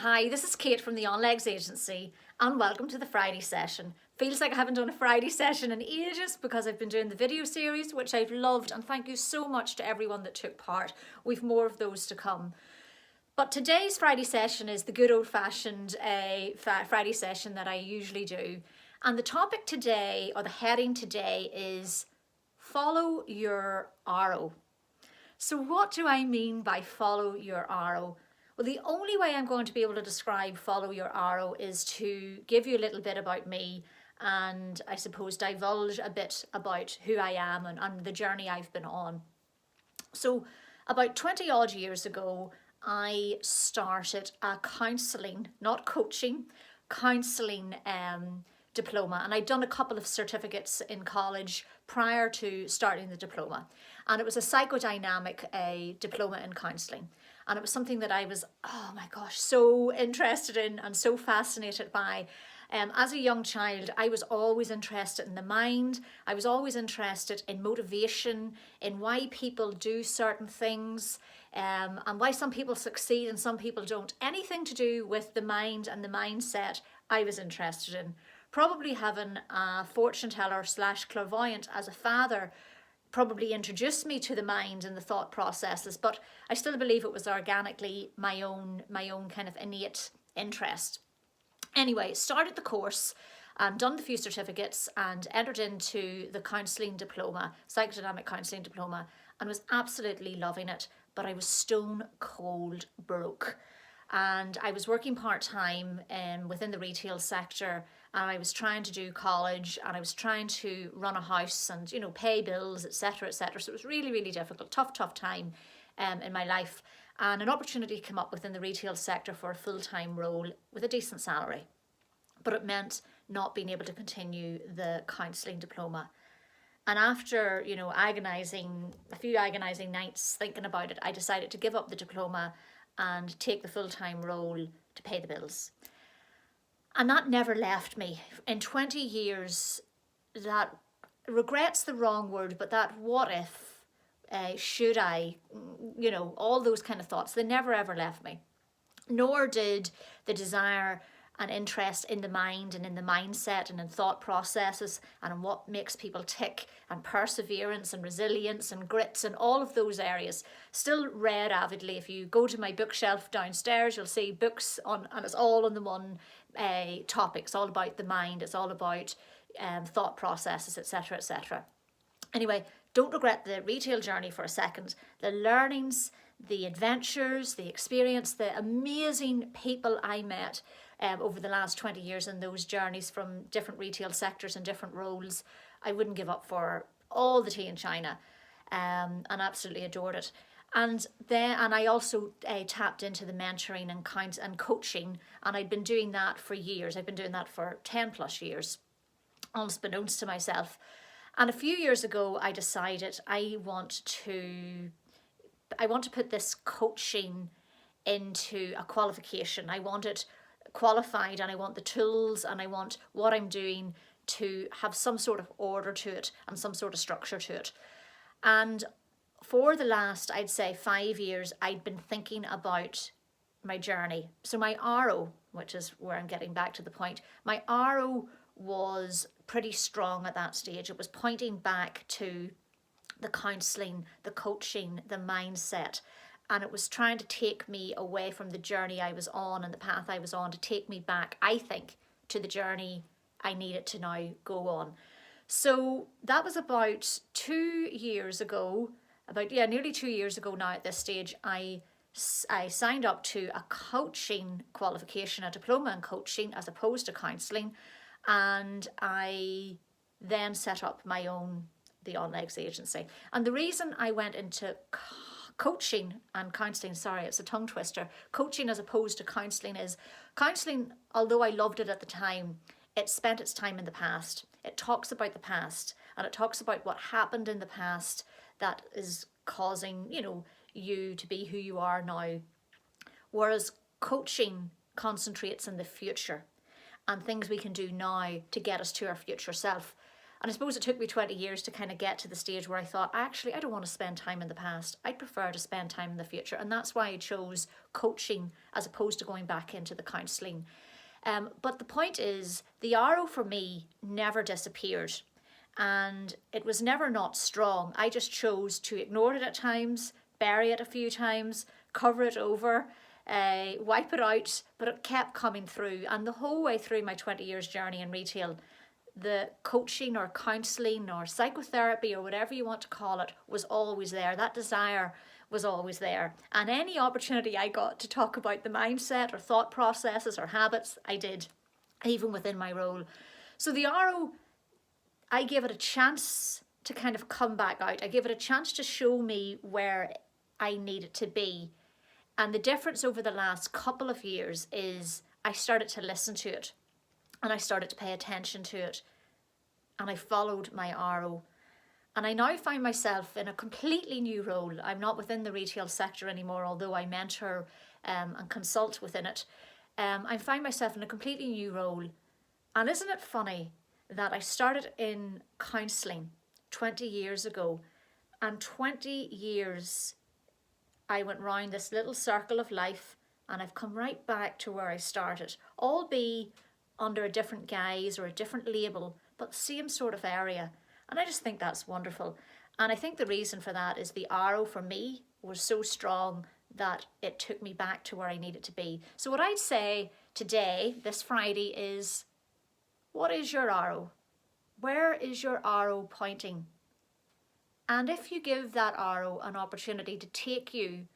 Hi, this is Kate from the On Legs Agency and welcome to the Friday session. Feels like I haven't done a Friday session in ages because I've been doing the video series, which I've loved, and thank you so much to everyone that took part. We've more of those to come. But today's Friday session is the good old-fashioned Friday session that I usually do. And the topic today, or the heading today, is follow your arrow. So what do I mean by follow your arrow? Well, the only way I'm going to be able to describe follow your arrow is to give you a little bit about me and I suppose divulge a bit about who I am and the journey I've been on. So about 20 odd years ago, I started a counselling, not coaching, counselling diploma, and I'd done a couple of certificates in college prior to starting the diploma, and it was a psychodynamic diploma in counselling, and it was something that I was, oh my gosh, so interested in and so fascinated by. As a young child, I was always interested in the mind. I was always interested in motivation, in why people do certain things, and why some people succeed and some people don't. Anything to do with the mind and the mindset I was interested in. Probably having a fortune teller / clairvoyant as a father probably introduced me to the mind and the thought processes, but I still believe it was organically my own kind of innate interest. Anyway, started the course and done the few certificates and entered into the counselling diploma, psychodynamic counselling diploma, and was absolutely loving it, but I was stone cold broke. And I was working part-time within the retail sector, and I was trying to do college, and I was trying to run a house and, you know, pay bills, etc., etc. So it was really, really difficult, tough time in my life. And an opportunity came up within the retail sector for a full-time role with a decent salary. But it meant not being able to continue the counselling diploma. And after, you know, a few agonising nights thinking about it, I decided to give up the diploma and take the full-time role to pay the bills. And that never left me. In 20 years, that, regret's the wrong word, but that what if, should I, you know, all those kind of thoughts, they never ever left me. Nor did the desire and interest in the mind and in the mindset and in thought processes and in what makes people tick and perseverance and resilience and grit and all of those areas. Still read avidly. If you go to my bookshelf downstairs, you'll see books on, and it's all on the one topic. It's all about the mind. It's all about thought processes, etc., etc. Anyway, don't regret the retail journey for a second. The learnings, the adventures, the experience, the amazing people I met over the last 20 years in those journeys from different retail sectors and different roles, I wouldn't give up for all the tea in China, and absolutely adored it. And I also tapped into the mentoring and coaching, and I'd been doing that for years. I've been doing that for 10 plus years, almost beknownst to myself. And a few years ago, I decided I want to put this coaching into a qualification. I want it qualified, and I want the tools, and I want what I'm doing to have some sort of order to it and some sort of structure to it. And for the last, I'd say 5 years, I'd been thinking about my journey. So my arrow, which is where I'm getting back to the point, my arrow was pretty strong at that stage. It was pointing back to the counselling, the coaching, the mindset, and it was trying to take me away from the journey I was on and the path I was on to take me back, I think, to the journey I needed to now go on. So that was about 2 years ago, nearly 2 years ago now at this stage, I signed up to a coaching qualification, a diploma in coaching as opposed to counselling, and I then set up the On Legs Agency. And the reason I went into coaching and counselling, sorry, it's a tongue twister, coaching as opposed to counselling is, counselling, although I loved it at the time, it spent its time in the past. It talks about the past, and it talks about what happened in the past that is causing, you know, you to be who you are now. Whereas coaching concentrates on the future and things we can do now to get us to our future self. And I suppose it took me 20 years to kind of get to the stage where I thought, actually, I don't want to spend time in the past. I'd prefer to spend time in the future. And that's why I chose coaching as opposed to going back into the counselling. But the point is, the arrow for me never disappeared. And it was never not strong. I just chose to ignore it at times, bury it a few times, cover it over, wipe it out, but it kept coming through. And the whole way through my 20 years journey in retail, the coaching or counselling or psychotherapy or whatever you want to call it was always there. That desire was always there. And any opportunity I got to talk about the mindset or thought processes or habits, I did, even within my role. So the arrow, I gave it a chance to kind of come back out. I gave it a chance to show me where I needed to be. And the difference over the last couple of years is I started to listen to it and I started to pay attention to it and I followed my arrow. And I now find myself in a completely new role. I'm not within the retail sector anymore, although I mentor and consult within it. I find myself in a completely new role. And isn't it funny that I started in counselling 20 years ago, and 20 years I went round this little circle of life and I've come right back to where I started, albeit under a different guise or a different label, but the same sort of area. And I just think that's wonderful. And I think the reason for that is the arrow for me was so strong that it took me back to where I needed to be. So what I'd say today, this Friday, is what is your arrow? Where is your arrow pointing? And if you give that arrow an opportunity to take you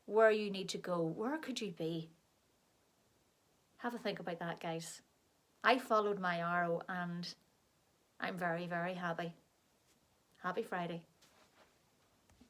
where you need to go, where could you be? Have a think about that, guys. I followed my arrow and I'm very, very happy. Happy Friday.